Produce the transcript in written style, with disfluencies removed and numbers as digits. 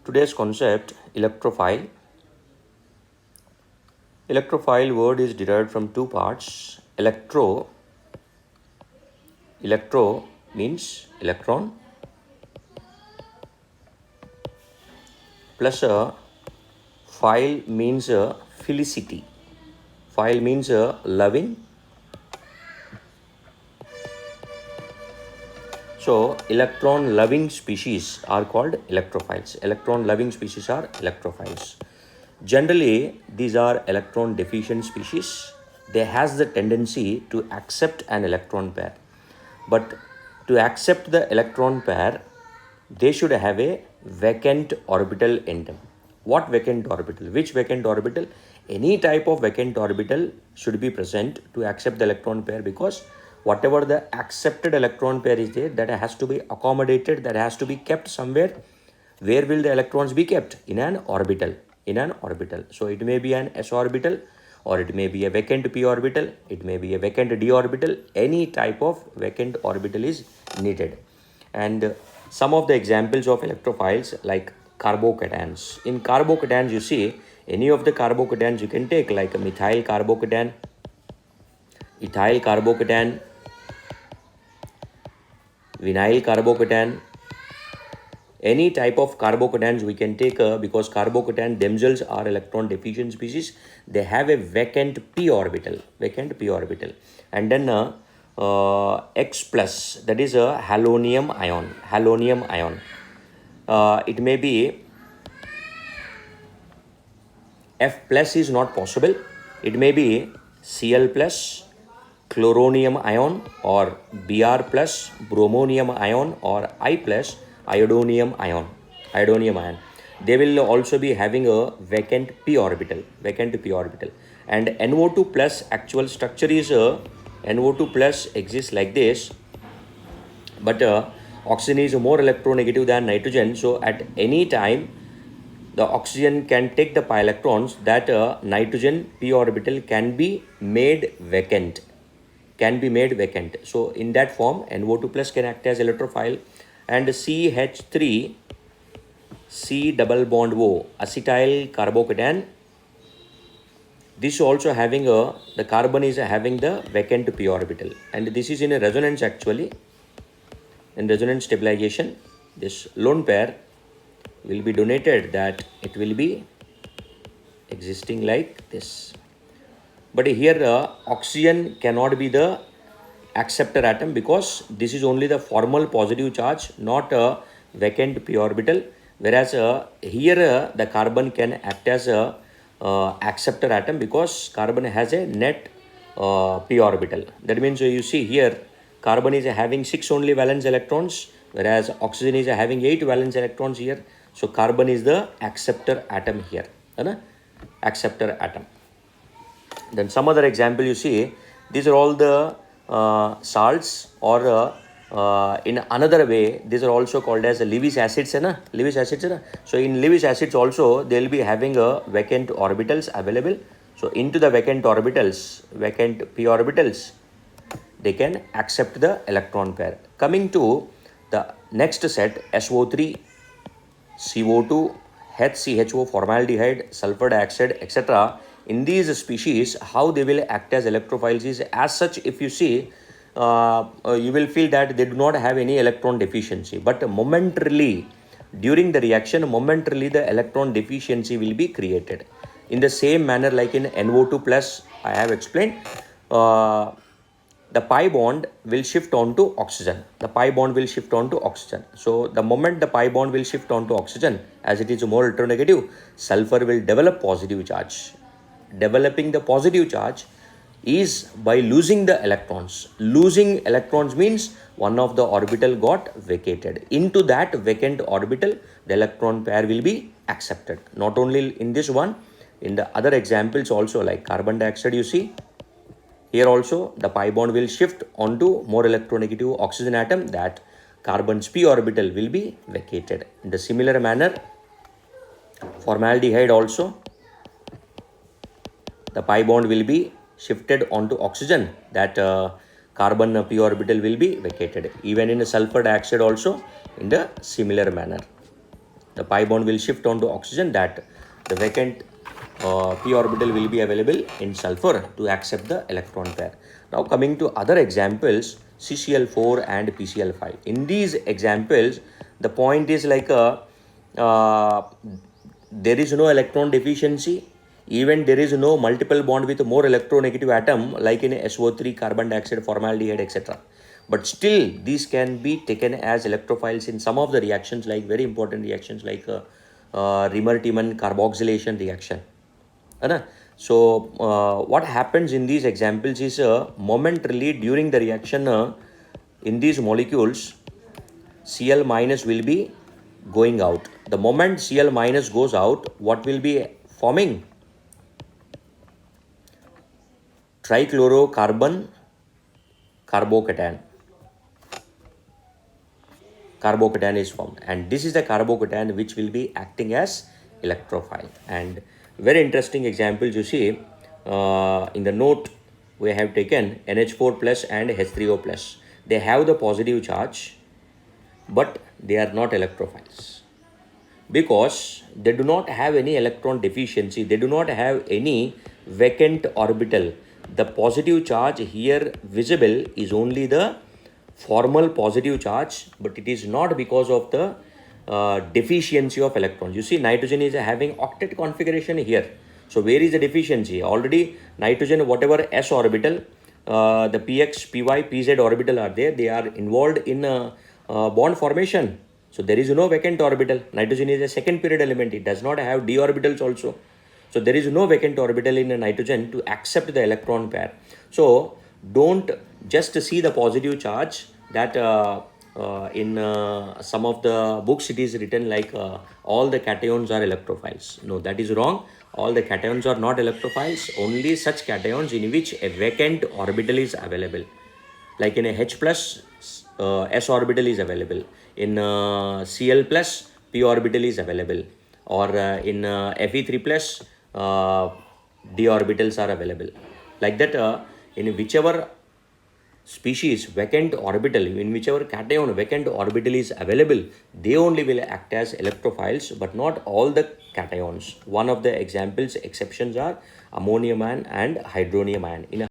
Today's concept, electrophile. Electrophile word is derived from two parts. Electro means electron, plus a phile means a felicity. Phile means a loving. So electron loving species are called electrophiles. Electron loving species are electrophiles. Generally, these are electron deficient species. They has the tendency to accept an electron pair. But to accept the electron pair, they should have a vacant orbital in them. What vacant orbital? Which vacant orbital? Any type of vacant orbital should be present to accept the electron pair, because whatever the accepted electron pair is there, that has to be accommodated, that has to be kept somewhere. Where will the electrons be kept? In an orbital. In an orbital. So it may be an s orbital, or it may be a vacant p orbital, it may be a vacant d orbital. Any type of vacant orbital is needed. And some of the examples of electrophiles, like carbocations. In carbocations, you see any of the carbocations you can take, like a methyl carbocation, ethyl carbocation, vinyl carbocation. Any type of carbocations we can take, because carbocation themselves are electron deficient species. They have a vacant p orbital, and then X plus, that is a halonium ion. It may be F plus is not possible. It may be Cl plus, chloronium ion, or Br plus, bromonium ion, or I plus, iodonium ion. They will also be having a vacant p orbital. And NO2 plus actual structure is NO2 plus exists like this, but oxygen is more electronegative than nitrogen. So at any time, the oxygen can take the pi electrons, that nitrogen p orbital can be made vacant. So in that form, NO2 plus can act as electrophile. And CH3 C double bond O, acetyl carbocation. This also having the carbon is having the vacant p orbital, and this is in a resonance actually. In resonance stabilization, this lone pair will be donated, that it will be existing like this. But here oxygen cannot be the acceptor atom, because this is only the formal positive charge, not a vacant p orbital. Whereas here the carbon can act as a acceptor atom, because carbon has a net p orbital. That means you see here, carbon is having 6 only valence electrons, whereas oxygen is having 8 valence electrons here. So carbon is the acceptor atom here. Acceptor atom. Then some other example you see, these are all the salts, or in another way, these are also called as Lewis acids. So in Lewis acids also, they will be having a vacant orbitals available. So into the vacant p orbitals, they can accept the electron pair. Coming to the next set, SO3, CO2, HCHO, formaldehyde, sulfur dioxide, etc. In these species, how they will act as electrophiles is as such. If you see, you will feel that they do not have any electron deficiency, but momentarily, during the reaction, the electron deficiency will be created. In the same manner, like in NO2 plus, I have explained, the pi bond will shift onto oxygen. So the moment the pi bond will shift onto oxygen, as it is more electronegative, sulfur will develop positive charge. Developing the positive charge is by losing the electrons. Losing electrons means one of the orbital got vacated. Into that vacant orbital, the electron pair will be accepted. Not only in this one, in the other examples also, like carbon dioxide, you see, here also the pi bond will shift onto more electronegative oxygen atom, that carbon's p orbital will be vacated. In the similar manner, formaldehyde also, the pi bond will be shifted onto oxygen, that carbon p orbital will be vacated. Even in sulfur dioxide also, in the similar manner. the pi bond will shift onto oxygen, that the vacant p orbital will be available in sulfur to accept the electron pair. Now coming to other examples, CCl4 and PCl5. In these examples, the point is like there is no electron deficiency. Even there is no multiple bond with more electronegative atom like in SO3, carbon dioxide, formaldehyde, etc. But still, these can be taken as electrophiles in some of the reactions, like very important reactions like Rimmer-Tiemann carboxylation reaction. So what happens in these examples is momentarily during the reaction in these molecules, Cl minus will be going out. The moment Cl minus goes out, what will be forming? Trichlorocarbon carbocation. Carbocation is formed, and this is the carbocation which will be acting as electrophile. And very interesting examples you see in the note we have taken NH4 plus and H3O plus. They have the positive charge, but they are not electrophiles because they do not have any electron deficiency. They do not have any vacant orbital. The positive charge here visible is only the formal positive charge, but it is not because of the deficiency of electrons. You see, nitrogen is having octet configuration here. So where is the deficiency? Already nitrogen, whatever s orbital, the px, py, pz orbital are there. They are involved in bond formation. So there is no vacant orbital. Nitrogen is a second period element. It does not have d orbitals also. So there is no vacant orbital in a nitrogen to accept the electron pair. So don't just see the positive charge that in some of the books it is written like all the cations are electrophiles. No, that is wrong. All the cations are not electrophiles. Only such cations in which a vacant orbital is available. Like in a H plus, s orbital is available. In Cl plus, p orbital is available. Or in Fe3 plus, d orbitals are available. Like that, in whichever species vacant orbital, in whichever cation vacant orbital is available, they only will act as electrophiles, but not all the cations. One of the examples, exceptions are ammonium ion and hydronium ion. In a